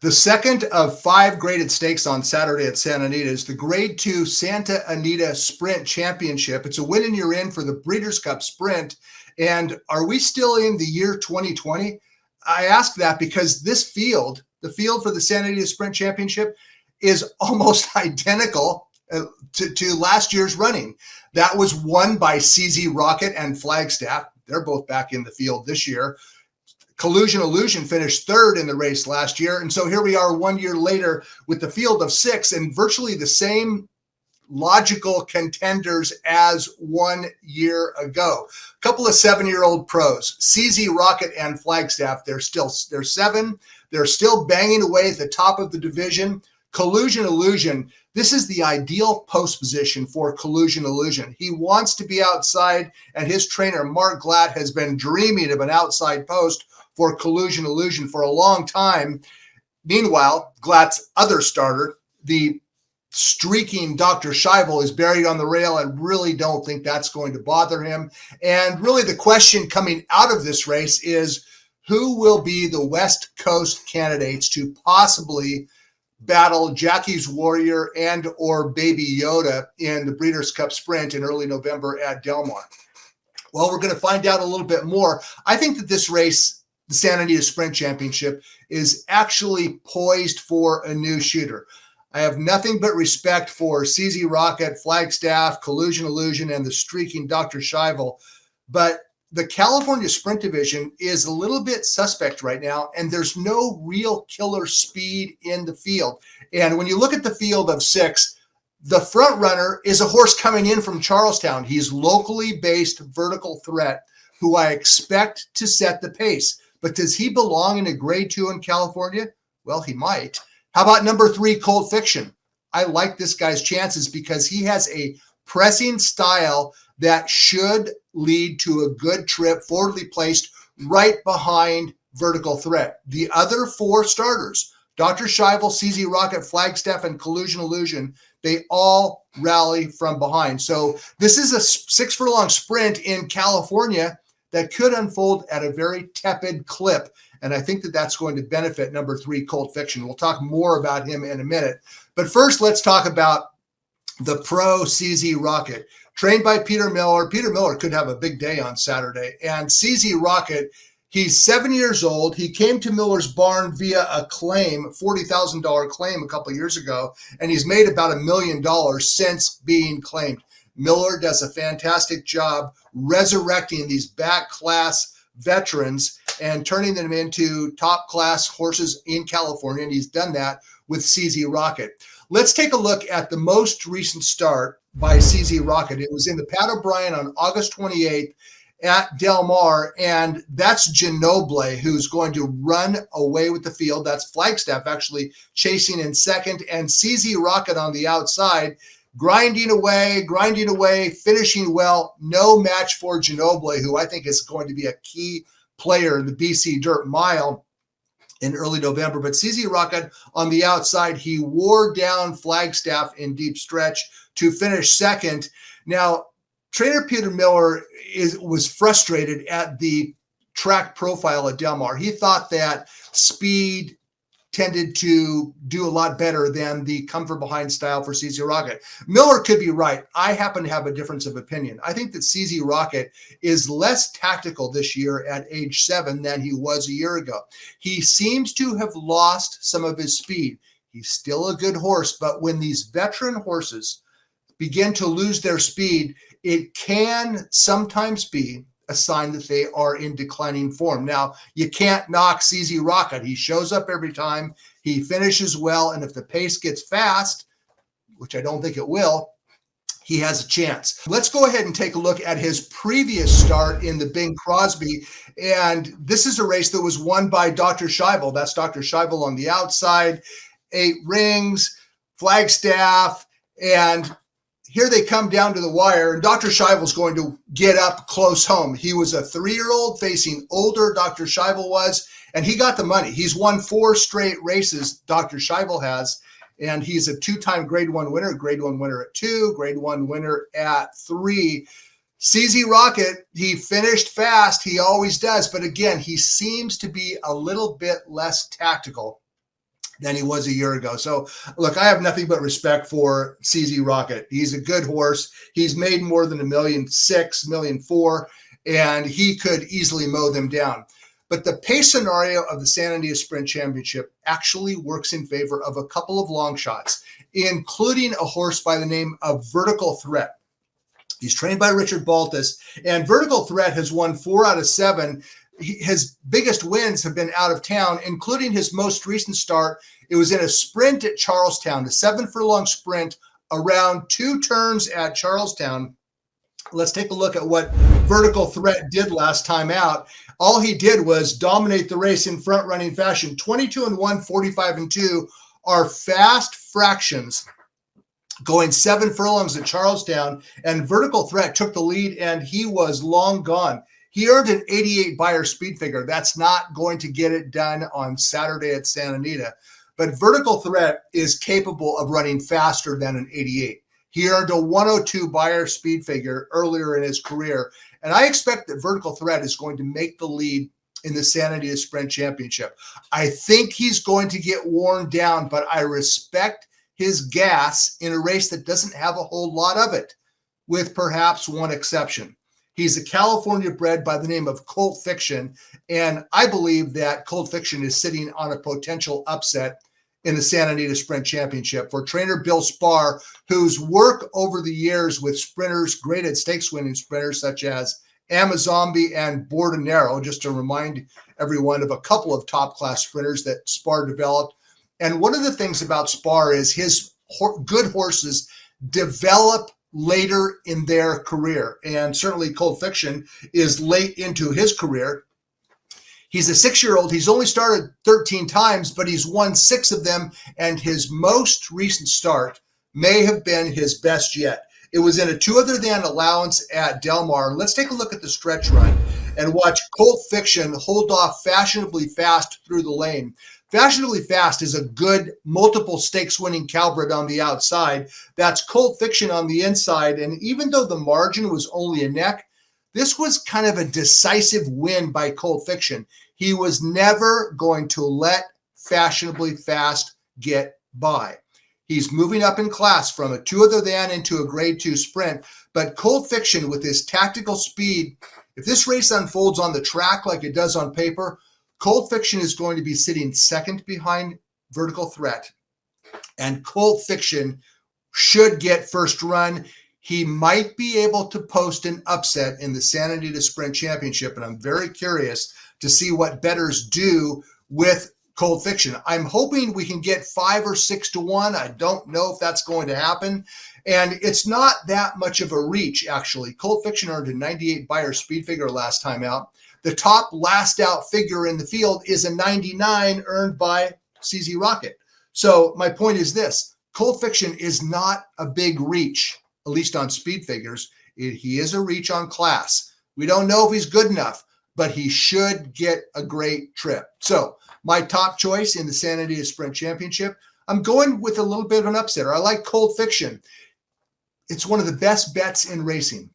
The second of 5 graded stakes on Saturday at Santa Anita is the Grade 2 Santa Anita Sprint Championship. It's a win and you're in for the Breeders' Cup Sprint. And are we still in the year 2020? I ask that because this field, the field for the Santa Anita Sprint Championship, is almost identical to last year's running. That was won by CZ Rocket and Flagstaff. They're both back in the field this year. Collusion Illusion finished third in the race last year. And so here we are 1 year later with the field of 6 and virtually the same logical contenders as 1 year ago. A couple of 7-year-old pros, CZ Rocket and Flagstaff, they're 7. They're still banging away at the top of the division. Collusion Illusion, this is the ideal post position for Collusion Illusion. He wants to be outside, and his trainer, Mark Glatt, has been dreaming of an outside post for Collusion Illusion for a long time. Meanwhile, Glatt's other starter, the streaking Dr. Shivel, is buried on the rail. I really don't think that's going to bother him. And really the question coming out of this race is who will be the West Coast candidates to possibly battle Jackie's Warrior and or Baby Yoda in the Breeders' Cup Sprint in early November at Del Mar. Well, we're going to find out a little bit more. I think that this race, the Santa Anita Sprint Championship, is actually poised for a new shooter. I have nothing but respect for CZ Rocket, Flagstaff, Collusion Illusion, and the streaking Dr. Shivel. But the California Sprint Division is a little bit suspect right now, and there's no real killer speed in the field. And when you look at the field of 6, the front runner is a horse coming in from Charlestown. He's locally based Vertical Threat, who I expect to set the pace. But does he belong in a Grade 2 in California? Well, he might. How about number 3, Cold Fiction? I like this guy's chances because he has a pressing style that should lead to a good trip, forwardly placed right behind Vertical Threat. The other 4 starters, Dr. Shivel, CZ Rocket, Flagstaff, and Collusion Illusion, they all rally from behind. So this is a 6-furlong sprint in California that could unfold at a very tepid clip. And I think that that's going to benefit number 3, Cold Fiction. We'll talk more about him in a minute. But first, let's talk about the pro CZ Rocket. Trained by Peter Miller. Peter Miller could have a big day on Saturday. And CZ Rocket, he's 7 years old. He came to Miller's barn via a claim, $40,000 claim a couple of years ago. And he's made about $1 million since being claimed. Miller does a fantastic job resurrecting these back class veterans and turning them into top class horses in California. And he's done that with CZ Rocket. Let's take a look at the most recent start by CZ Rocket. It was in the Pat O'Brien on August 28th at Del Mar. And that's Ginobili, who's going to run away with the field. That's Flagstaff actually chasing in second, and CZ Rocket on the outside, grinding away, finishing well. No match for Ginobili, who I think is going to be a key player in the BC Dirt Mile in early November. But CZ Rocket on the outside, he wore down Flagstaff in deep stretch to finish second. Now, trainer Peter Miller was frustrated at the track profile at Del Mar. He thought that speed tended to do a lot better than the comfort behind style for CZ Rocket. Miller could be right. I happen to have a difference of opinion. I think that CZ Rocket is less tactical this year at age 7 than he was a year ago. He seems to have lost some of his speed. He's still a good horse, but when these veteran horses begin to lose their speed, it can sometimes be a sign that they are in declining form. Now, you can't knock CZ Rocket. He shows up every time. He finishes well. And if the pace gets fast, which I don't think it will, he has a chance. Let's go ahead and take a look at his previous start in the Bing Crosby. And this is a race that was won by Dr. Shivel. That's Dr. Shivel on the outside, 8 rings, Flagstaff, and here they come down to the wire, and Dr. Shivel's going to get up close home. He was a 3-year-old facing older Dr. Shivel was, and he got the money. He's won 4 straight races, Dr. Shivel has, and he's a 2-time Grade 1 winner, Grade 1 winner at 2, Grade 1 winner at 3. CZ Rocket, he finished fast. He always does, but again, he seems to be a little bit less tactical. than he was a year ago. So look, I have nothing but respect for CZ Rocket. He's a good horse. He's made more than $1.6 million, $1.4 million, and he could easily mow them down. But the pace scenario of the Santa Anita Sprint Championship actually works in favor of a couple of long shots, including a horse by the name of Vertical Threat. He's trained by Richard Baltus, and Vertical Threat has won 4 out of 7. His biggest wins have been out of town, including his most recent start. It was in a sprint at Charlestown, the 7-furlong sprint around 2 turns at Charlestown. Let's take a look at what Vertical Threat did last time out. All he did was dominate the race in front running fashion. 22-1, 45-2 are fast fractions going 7 furlongs at Charlestown, and Vertical Threat took the lead, and he was long gone. He earned an 88 Beyer speed figure. That's not going to get it done on Saturday at Santa Anita. But Vertical Threat is capable of running faster than an 88. He earned a 102 Beyer speed figure earlier in his career. And I expect that Vertical Threat is going to make the lead in the Santa Anita Sprint Championship. I think he's going to get worn down, but I respect his gas in a race that doesn't have a whole lot of it, with perhaps one exception. He's a California bred by the name of Colt Fiction, and I believe that Colt Fiction is sitting on a potential upset in the Santa Anita Sprint Championship for trainer Bill Spar, whose work over the years with sprinters, graded stakes winning sprinters such as Amazombi and Bordenero, just to remind everyone of a couple of top class sprinters that Spar developed. And one of the things about Spar is his good horses develop later in their career. And certainly Colt Fiction is late into his career. He's a 6-year-old. He's only started 13 times, but he's won 6 of them. And his most recent start may have been his best yet. It was in a 2 other than allowance at Del Mar. Let's take a look at the stretch run and watch Colt Fiction hold off Fashionably Fast through the lane. Fashionably Fast is a good multiple stakes winning Calbred on the outside. That's Colt Fiction on the inside. And even though the margin was only a neck, this was kind of a decisive win by Colt Fiction. He was never going to let Fashionably Fast get by. He's moving up in class from a 2 other than into a grade 2 sprint. But Colt Fiction, with his tactical speed, if this race unfolds on the track like it does on paper, Colt Fiction is going to be sitting second behind Vertical Threat. And Colt Fiction should get first run. He might be able to post an upset in the Santa Anita Sprint Championship. And I'm very curious to see what bettors do with Colt Fiction. I'm hoping we can get 5 or 6 to 1. I don't know if that's going to happen. And it's not that much of a reach, actually. Colt Fiction earned a 98 Beyer speed figure last time out. The top last out figure in the field is a 99 earned by CZ Rocket. So my point is this: Colt Fiction is not a big reach, at least on speed figures. He is a reach on class. We don't know if he's good enough, but he should get a great trip. So my top choice in the Santa Anita Sprint Championship, I'm going with a little bit of an upsetter. I like Colt Fiction. It's one of the best bets in racing.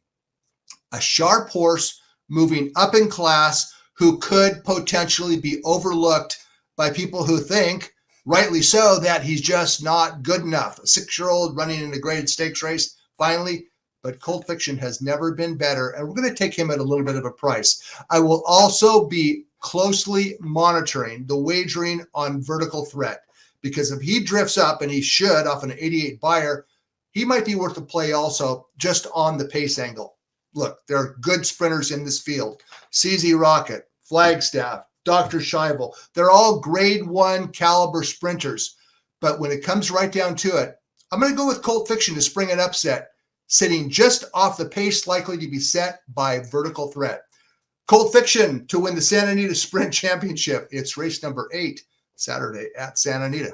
A sharp horse moving up in class who could potentially be overlooked by people who think, rightly so, that he's just not good enough. A 6-year-old running in a graded stakes race, finally. But Colt Fiction has never been better, and we're going to take him at a little bit of a price. I will also be closely monitoring the wagering on Vertical Threat, because if he drifts up, and he should off an 88 Beyer, he might be worth a play also just on the pace angle. Look, there are good sprinters in this field. CZ Rocket, Flagstaff, Dr. Shivel. They're all grade 1 caliber sprinters. But when it comes right down to it, I'm going to go with Colt Fiction to spring an upset, sitting just off the pace likely to be set by Vertical Threat. Colt Fiction to win the Santa Anita Sprint Championship. It's race number 8, Saturday at Santa Anita.